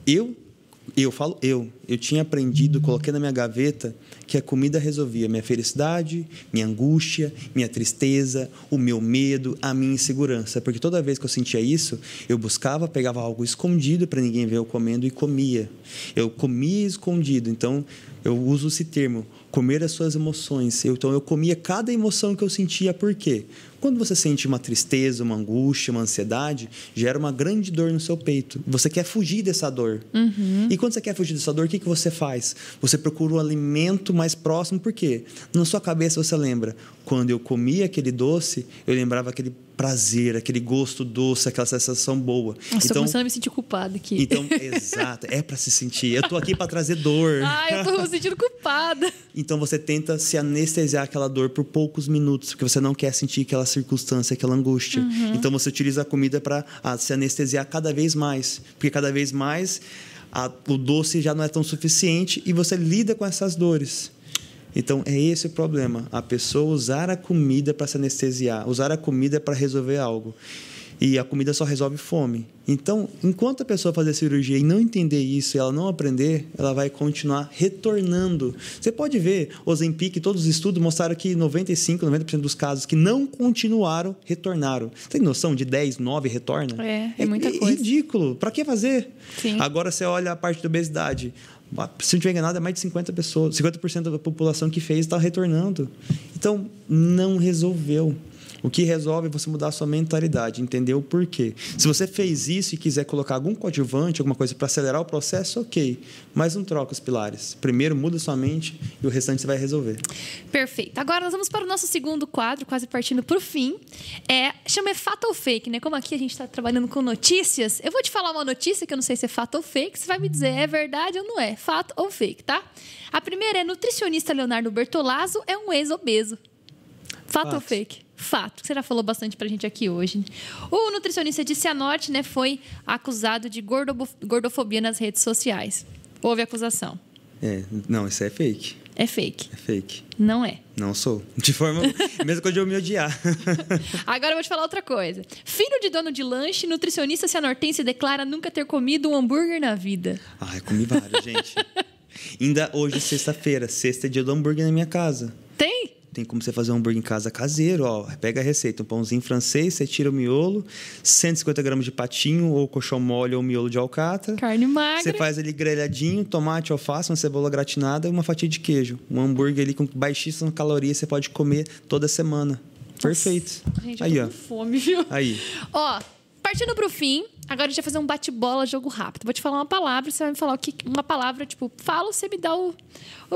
Eu tinha aprendido, coloquei na minha gaveta que a comida resolvia minha felicidade, minha angústia, minha tristeza, o meu medo, a minha insegurança. Porque toda vez que eu sentia isso, eu buscava, pegava algo escondido para ninguém ver eu comendo e comia. Eu comia escondido. Então, eu uso esse termo, comer as suas emoções. Então, eu comia cada emoção que eu sentia. Por quê? Quando você sente uma tristeza, uma angústia, uma ansiedade, gera uma grande dor no seu peito. Você quer fugir dessa dor. E quando você quer fugir dessa dor, o que você faz? Você procura um alimento mais próximo. Por quê? Na sua cabeça você lembra, quando eu comia aquele doce, eu lembrava aquele prazer, aquele gosto doce, aquela sensação boa. Nossa, então, tô começando a me sentir culpada aqui. Então, exato, é para se sentir. Eu tô aqui para trazer dor. Eu tô me sentindo culpada. Então você tenta se anestesiar aquela dor por poucos minutos, porque você não quer sentir aquela circunstância, aquela angústia. Então você utiliza a comida para se anestesiar cada vez mais, porque cada vez mais o doce já não é tão suficiente e você lida com essas dores. Então, é esse o problema. A pessoa usar a comida para se anestesiar, usar a comida para resolver algo. E a comida só resolve fome. Então, enquanto a pessoa fazer cirurgia e não entender isso, e ela não aprender, ela vai continuar retornando. Você pode ver, o Ozempic, todos os estudos mostraram que 95%, 90% dos casos que não continuaram, retornaram. Você tem noção de 10, 9 retorna? É muita coisa. É ridículo. Para que fazer? Sim. Agora, você olha a parte da obesidade. Se não estiver enganado, é mais de 50% da população que fez está retornando. Então, não resolveu. O que resolve é você mudar a sua mentalidade, entender o porquê. Se você fez isso e quiser colocar algum coadjuvante, alguma coisa para acelerar o processo, ok. Mas não troca os pilares. Primeiro, muda sua mente e o restante você vai resolver. Perfeito. Agora, nós vamos para o nosso segundo quadro, quase partindo para o fim. Chama fato ou fake, né? Como aqui a gente está trabalhando com notícias, eu vou te falar uma notícia que eu não sei se é fato ou fake. Você vai me dizer, é verdade ou não é? Fato ou fake, tá? A primeira é: nutricionista Leonardo Bertolazzo é um ex-obeso. Fato ou fake? Fato. Você já falou bastante pra gente aqui hoje. O nutricionista de Cianorte, né, foi acusado de gordofobia nas redes sociais. Houve acusação. Não, isso é fake. É fake. É fake. Não é. Não sou. De forma... Mesmo quando eu me odiar. Agora eu vou te falar outra coisa. Filho de dono de lanche, nutricionista cianortense declara nunca ter comido um hambúrguer na vida. Eu comi vários, gente. Ainda hoje, sexta-feira. Sexta é dia do hambúrguer na minha casa. Tem? Tem como você fazer um hambúrguer em casa caseiro, ó. Pega a receita, um pãozinho francês, você tira o miolo, 150 gramas de patinho, ou coxão mole, ou miolo de alcatra. Carne magra. Você faz ele grelhadinho, tomate, alface, uma cebola gratinada e uma fatia de queijo. Um hambúrguer ali com baixíssimas calorias, você pode comer toda semana. Nossa. Perfeito. Gente, eu tô com fome, viu? Aí. Ó, partindo pro fim, agora a gente vai fazer um bate-bola, jogo rápido. Vou te falar uma palavra, você vai me falar uma palavra, tipo, fala, você me dá o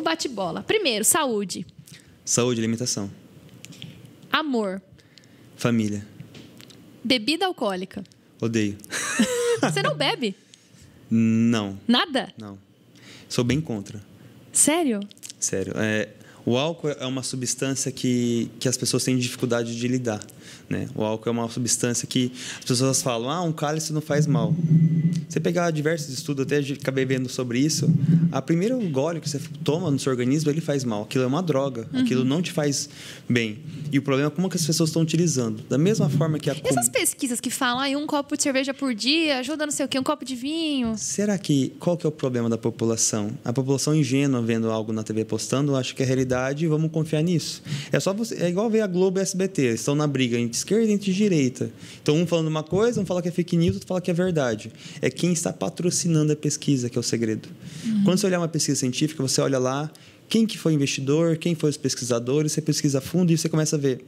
bate-bola. Primeiro, saúde. Saúde, alimentação. Amor. Família. Bebida alcoólica. Odeio. Você não bebe? Não. Nada? Não. Sou bem contra. Sério? Sério. O álcool é uma substância que as pessoas têm dificuldade de lidar, né? O álcool é uma substância que as pessoas falam, um cálice não faz mal. Você pegar diversos estudos, até acabei vendo sobre isso, a primeira gole que você toma no seu organismo, ele faz mal. Aquilo é uma droga, aquilo não te faz bem. E o problema é como que as pessoas estão utilizando. Da mesma forma que essas pesquisas que falam, um copo de cerveja por dia ajuda não sei o quê, um copo de vinho. Será que, qual que é o problema da população? A população ingênua vendo algo na TV postando, acha que é realidade e vamos confiar nisso. É igual ver a Globo e a SBT, eles estão na briga entre esquerda e entre direita. Então, um falando uma coisa, um fala que é fake news, outro fala que é verdade. É quem está patrocinando a pesquisa que é o segredo. Quando você olhar uma pesquisa científica, você olha lá quem que foi o investidor, quem foi os pesquisadores, você pesquisa a fundo e você começa a ver,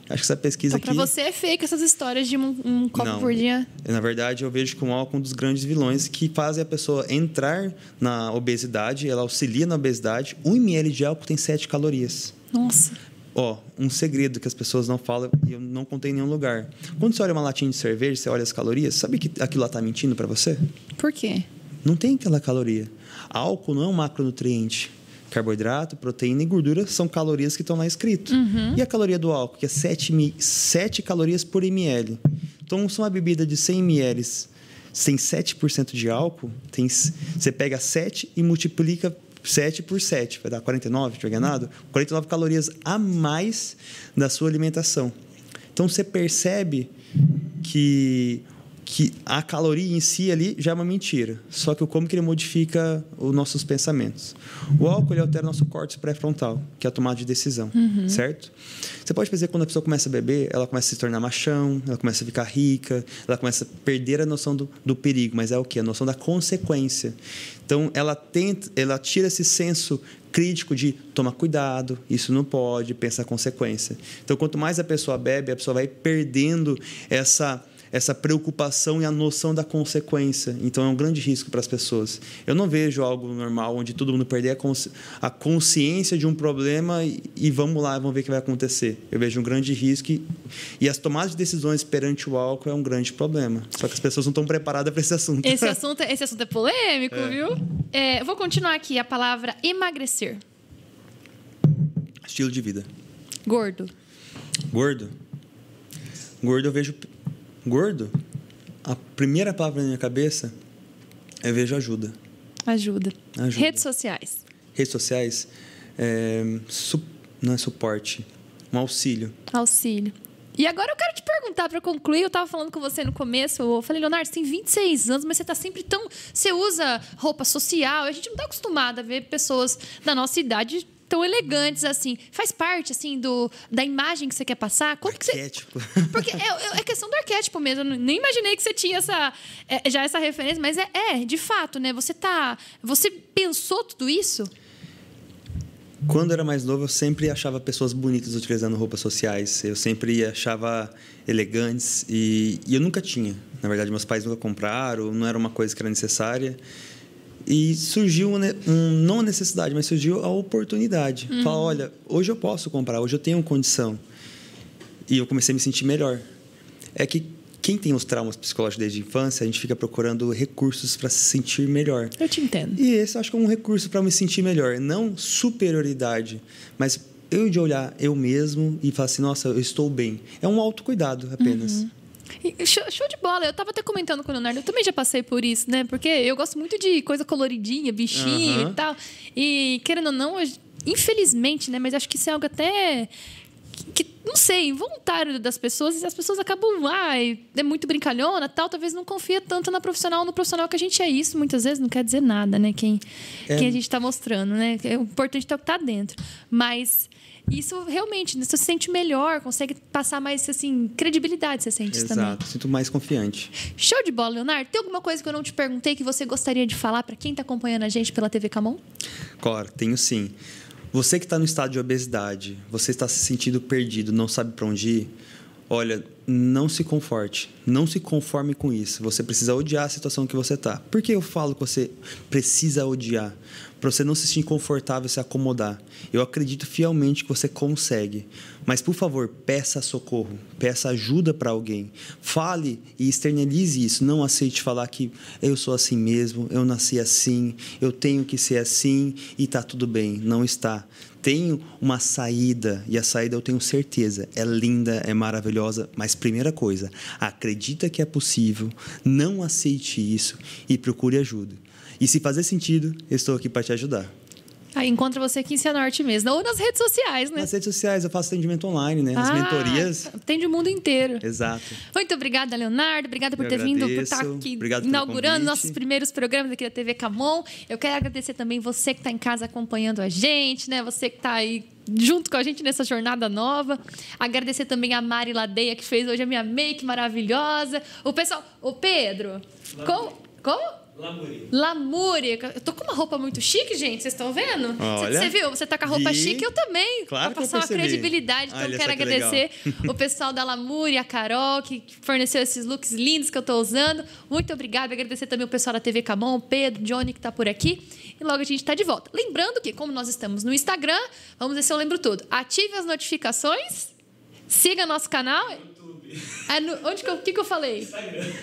acho que essa pesquisa então, aqui... Para você é fake essas histórias de um copo por dia? Na verdade, eu vejo que o álcool é um dos grandes vilões que fazem a pessoa entrar na obesidade, ela auxilia na obesidade. 1 ml de álcool tem 7 calorias. Nossa! Um segredo que as pessoas não falam e eu não contei em nenhum lugar. Quando você olha uma latinha de cerveja, você olha as calorias, sabe que aquilo lá está mentindo para você? Por quê? Não tem aquela caloria. Álcool não é um macronutriente. Carboidrato, proteína e gordura são calorias que estão lá escrito. E a caloria do álcool, que é 7 calorias por ml. Então, se uma bebida de 100 ml tem 7% de álcool, você pega 7 e multiplica 7 por 7, vai dar 49, estiver enganado? 49 calorias a mais da sua alimentação. Então, você percebe que que a caloria em si ali já é uma mentira. Só que como que ele modifica os nossos pensamentos. O álcool ele altera o nosso córtex pré-frontal, que é a tomada de decisão, certo? Você pode perceber que quando a pessoa começa a beber, ela começa a se tornar machão, ela começa a ficar rica, ela começa a perder a noção do perigo, mas é o quê? A noção da consequência. Então, ela tira esse senso crítico de tomar cuidado, isso não pode, pensa a consequência. Então, quanto mais a pessoa bebe, a pessoa vai perdendo essa preocupação e a noção da consequência. Então, é um grande risco para as pessoas. Eu não vejo algo normal onde todo mundo perder a consciência de um problema e vamos lá, vamos ver o que vai acontecer. Eu vejo um grande risco e as tomadas de decisões perante o álcool é um grande problema. Só que as pessoas não estão preparadas para esse assunto. Esse assunto é polêmico, viu? Eu vou continuar aqui. A palavra emagrecer. Estilo de vida. Gordo. Gordo eu vejo... Gordo, a primeira palavra na minha cabeça eu vejo ajuda. Ajuda. Redes sociais. Redes sociais, não é suporte, um auxílio. Auxílio. E agora eu quero te perguntar, para concluir, eu estava falando com você no começo, eu falei, Leonardo, você tem 26 anos, mas você está sempre tão... Você usa roupa social, a gente não está acostumado a ver pessoas da nossa idade tão elegantes assim. Faz parte, assim, da imagem que você quer passar? Arquétipo. Porque é questão do arquétipo mesmo. Eu nem imaginei que você tinha já essa referência, mas de fato, né? Você pensou tudo isso? Quando eu era mais novo, eu sempre achava pessoas bonitas utilizando roupas sociais. Eu sempre achava elegantes e eu nunca tinha. Na verdade, meus pais nunca compraram, não era uma coisa que era necessária. E surgiu, não a necessidade, mas surgiu a oportunidade. Falar, olha, hoje eu posso comprar, hoje eu tenho condição. E eu comecei a me sentir melhor. É que quem tem os traumas psicológicos desde a infância, a gente fica procurando recursos para se sentir melhor. Eu te entendo. E esse eu acho que é um recurso para me sentir melhor. Não superioridade, mas eu de olhar eu mesmo e falar assim, nossa, eu estou bem. É um autocuidado apenas. Show de bola. Eu estava até comentando com o Leonardo, eu também já passei por isso, né? Porque eu gosto muito de coisa coloridinha, bichinho e tal. E, querendo ou não, infelizmente, né? Mas acho que isso é algo até... que não sei, involuntário das pessoas, e as pessoas acabam, é muito brincalhona, tal, talvez não confia tanto no profissional que a gente é isso, muitas vezes não quer dizer nada, né? Quem a gente está mostrando, né? É importante é o que está dentro. Mas isso realmente, você se sente melhor, consegue passar mais, assim, credibilidade, você sente isso também. Exato, sinto mais confiante. Show de bola, Leonardo. Tem alguma coisa que eu não te perguntei que você gostaria de falar para quem está acompanhando a gente pela TV Camon? Claro, tenho sim. Você que está no estado de obesidade, você está se sentindo perdido, não sabe para onde ir, olha, não se conforte, não se conforme com isso. Você precisa odiar a situação que você está. Por que eu falo que você precisa odiar? Para você não se sentir confortável, se acomodar. Eu acredito fielmente que você consegue. Mas, por favor, peça socorro, peça ajuda para alguém. Fale e externalize isso. Não aceite falar que eu sou assim mesmo, eu nasci assim, eu tenho que ser assim e está tudo bem. Não está. Tenho uma saída, e a saída eu tenho certeza, é linda, é maravilhosa, mas primeira coisa, acredita que é possível, não aceite isso e procure ajuda. E se fazer sentido, eu estou aqui para te ajudar. Aí encontra você aqui em Cianorte mesmo, ou nas redes sociais, né? Nas redes sociais, eu faço atendimento online, né? As mentorias. Atende o mundo inteiro. Exato. Muito obrigada, Leonardo. Obrigada por ter vindo, por estar aqui inaugurando nossos primeiros programas aqui da TV Camon. Eu quero agradecer também você que está em casa acompanhando a gente, né? Você que está aí junto com a gente nessa jornada nova. Agradecer também a Mari Ladeia, que fez hoje a minha make maravilhosa. O pessoal... O Pedro... Como? Lamúria. Eu tô com uma roupa muito chique, gente. Vocês estão vendo? Você viu? Você tá com a roupa chique, eu também. Claro, pra passar uma credibilidade. Então, eu quero agradecer o pessoal da Lamúria, a Carol, que forneceu esses looks lindos que eu tô usando. Muito obrigada. Agradecer também o pessoal da TV Camon, o Pedro, o Johnny, que tá por aqui. E logo a gente tá de volta. Lembrando que, como nós estamos no Instagram, vamos ver se eu lembro tudo. Ative as notificações. Siga nosso canal. YouTube. O que eu falei? Instagram.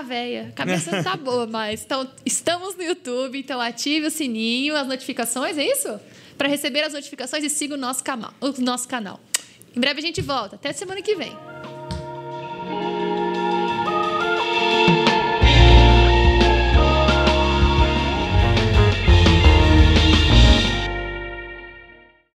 Véia, a cabeça não tá boa, mas então, estamos no YouTube, então ative o sininho, as notificações, é isso? Para receber as notificações e siga o nosso canal. Em breve a gente volta. Até semana que vem.